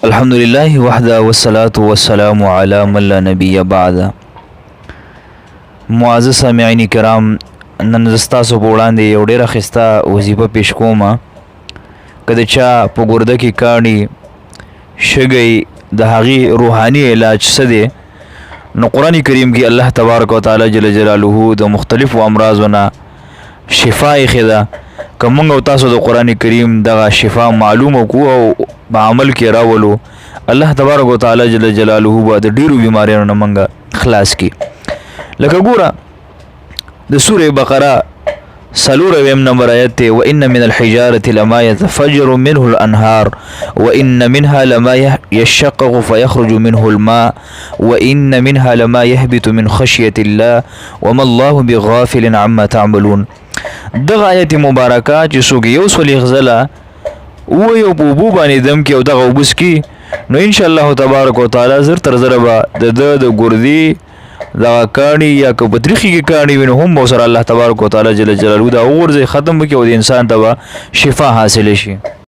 الحمد لله وحده والصلاة والسلام على من لا نبي بعد. معزز سامعین کرام، نن زستاسو په وړاندې یو ډېره ښایسته وظیفه پیش کوم. که د چا په ګرده کې کاڼي شګی د هغې روحاني علاج څه دی، نو قرآن کریم کې الله تبارک وتعالی جل جلاله د مختلفو امراضو نه شفا ایښې ده. که موږ او تاسو د قرآن کریم دغه شفا معلومه کړو او په عمل کې راولو، الله تبارک وتعالی جل جلاله به د ډېرو بیماریانو نه موږ خلاص کړي. لکه ګوره د سورې بقره 4 نمبر آیت دی: وَإِنَّ مِنَ الْحِجَارَةِ لَمَا يَتَفَجَّرُ مِنْهُ الْأَنْهَارُ وَإِنَّ مِنْهَا لَمَا يَشَّقَّقُ فَيَخْرُجُ مِنْهُ الْمَاءُ وَإِنَّ مِنْهَا لَمَا يَهْبِطُ مِنْ خَشْيَةِ اللَّهِ وَمَا اللَّهُ بِغَافِلٍ عَمَّا تَعْمَلُونَ. دغه آیت مبارکه چې څوک یو سولې غزله ووایي او په اوبو باندې دم کړي او دغه اوبه څښي، نو انشاءالله تبارک وتعالی زر تر زره به د ګردې دغه کاڼي یا که په تریخي کې کاڼي وي، نو هم به سره الله تبارک وتعالی جل جلاله دا وغورځوي، ختم وکړي او د انسان ته به شفا حاصله شي.